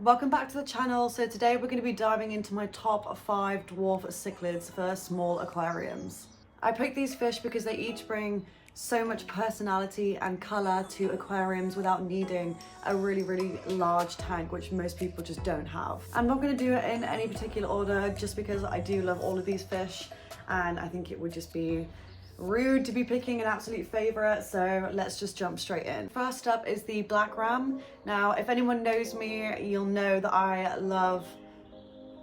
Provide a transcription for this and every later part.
Welcome back to the channel. So today we're going to be diving into my top 5 Dwarf Cichlids for small aquariums. I picked these fish because they each bring so much personality and colour to aquariums without needing a really large tank, which most people just don't have. I'm not going to do it in any particular order just because I do love all of these fish and I think it would just be rude to be picking an absolute favourite, so let's just jump straight in. First up is the black ram. Now, if anyone knows me, you'll know that I love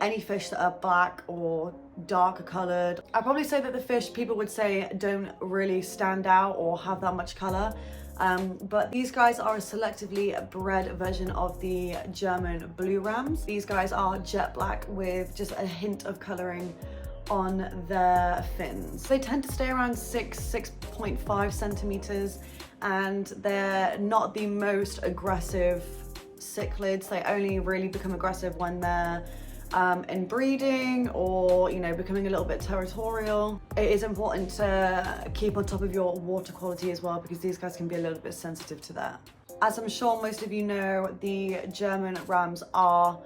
any fish that are black or darker coloured. I'd probably say that the fish people would say don't really stand out or have that much colour, but these guys are a selectively bred version of the German blue rams. These guys are jet black with just a hint of colouring on their fins. They tend to stay around 6.5 centimeters, and they're not the most aggressive cichlids. They only really become aggressive when they're in breeding or, you know, becoming a little bit territorial. It is important to keep on top of your water quality as well, because these guys can be a little bit sensitive to that. As I'm sure most of you know, the German rams are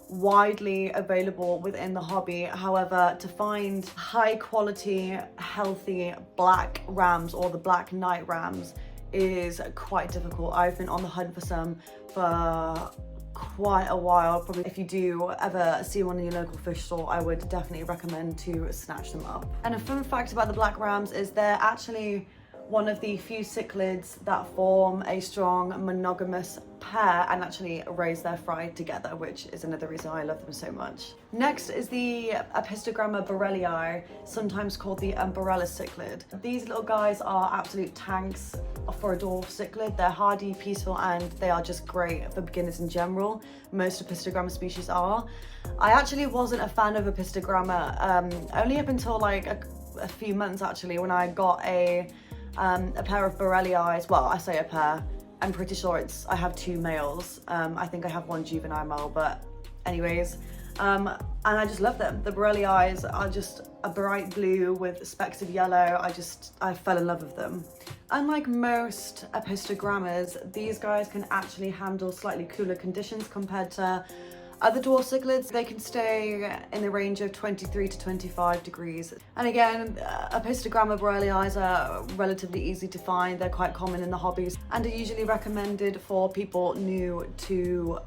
widely available within the hobby. However, to find high quality, healthy black rams or the black night rams is quite difficult. I've been on the hunt for some for quite a while. Probably if you do ever see one in your local fish store, I would definitely recommend to snatch them up. And a fun fact about the black rams is they're actually one of the few cichlids that form a strong monogamous pair and actually raise their fry together, which is another reason I love them so much. Next is the Apistogramma Borellii, sometimes called the Borellii Cichlid. These little guys are absolute tanks for a dwarf cichlid. They're hardy, peaceful, and they are just great for beginners in general. Most Apistogramma species are. I actually wasn't a fan of Apistogramma only up until like a few months actually, when I got a pair of Borellii. Well, I say a pair, I'm pretty sure I have 2 males. I think I have 1 juvenile male, but anyways, and I just love them. The Borellii are just a bright blue with specks of yellow. I fell in love with them. Unlike most Apistogrammas, these guys can actually handle slightly cooler conditions compared to other dwarf cichlids. They can stay in the range of 23 to 25 degrees. And again, Apistogramma Borellii are relatively easy to find. They're quite common in the hobbies and are usually recommended for people new to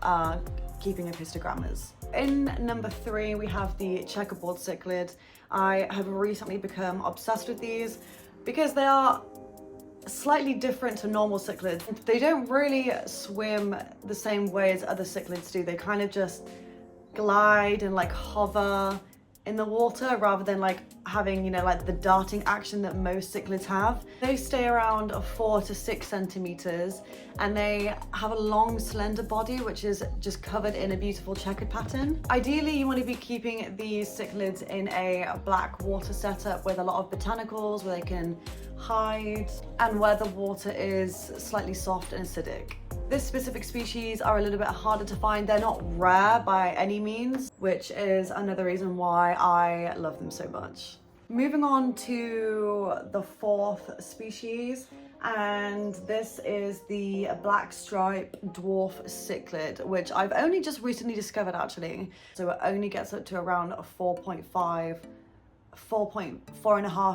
keeping Apistogrammas. In number 3, we have the Checkerboard Cichlid. I have recently become obsessed with these because they are slightly different to normal cichlids. They don't really swim the same way as other cichlids do. They kind of just glide and like hover in the water rather than like having, you know, like the darting action that most cichlids have. They stay around 4 to 6 centimeters and they have a long slender body which is just covered in a beautiful checkered pattern. Ideally you want to be keeping these cichlids in a black water setup with a lot of botanicals where they can hide and where the water is slightly soft and acidic. This specific species are a little bit harder to find. They're not rare by any means, which is another reason why I love them so much. Moving on to the 4th species, and this is the Blackstripe Dwarf Cichlid, which I've only just recently discovered actually. So it only gets up to around 4.5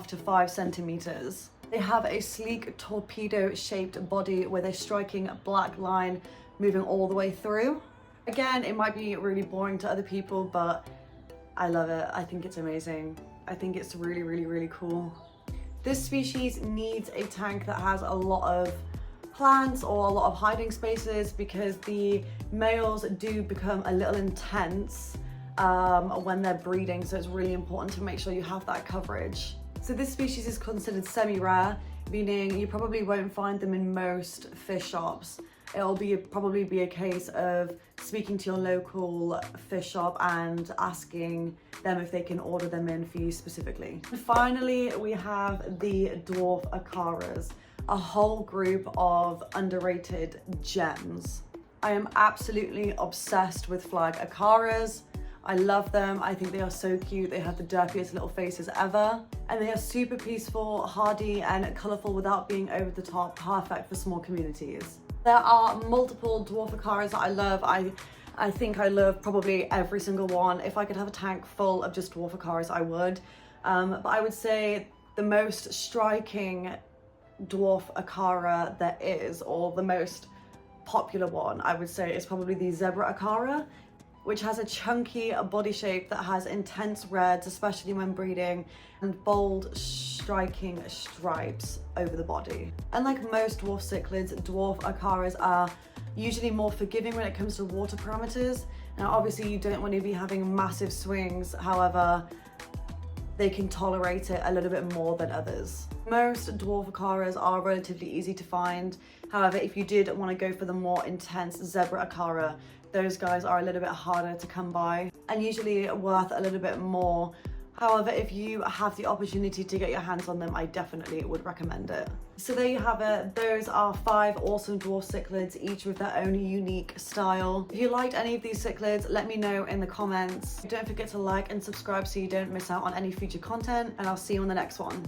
to 5 centimeters. They have a sleek torpedo-shaped body with a striking black line moving all the way through. Again, it might be really boring to other people, but I love it. I think it's amazing. I think it's really cool. This species needs a tank that has a lot of plants or a lot of hiding spaces because the males do become a little intense when they're breeding, so it's really important to make sure you have that coverage. So this species is considered semi-rare, meaning you probably won't find them in most fish shops. It'll probably be a case of speaking to your local fish shop and asking them if they can order them in for you specifically. And finally, we have the Dwarf Acaras, a whole group of underrated gems. I am absolutely obsessed with flag Acaras. I love them. I think they are so cute. They have the derpiest little faces ever. And they are super peaceful, hardy, and colourful without being over the top, perfect for small communities. There are multiple Dwarf Acaras that I love. I I think I love probably every single one. If I could have a tank full of just Dwarf Acaras, I would. But I would say the most striking Dwarf Accara there is, or the most popular one, I would say, is probably the Zebra Acara, which has a chunky body shape that has intense reds, especially when breeding, and bold, striking stripes over the body. Unlike most Dwarf Cichlids, Dwarf Acaras are usually more forgiving when it comes to water parameters. Now, obviously, you don't want to be having massive swings, however, they can tolerate it a little bit more than others. Most Dwarf Acaras are relatively easy to find. However, if you did want to go for the more intense Zebra Acara, those guys are a little bit harder to come by and usually worth a little bit more. However, if you have the opportunity to get your hands on them, I definitely would recommend it. So there you have it. Those are 5 awesome Dwarf Cichlids, each with their own unique style. If you liked any of these cichlids, let me know in the comments. Don't forget to like and subscribe so you don't miss out on any future content, and I'll see you on the next one.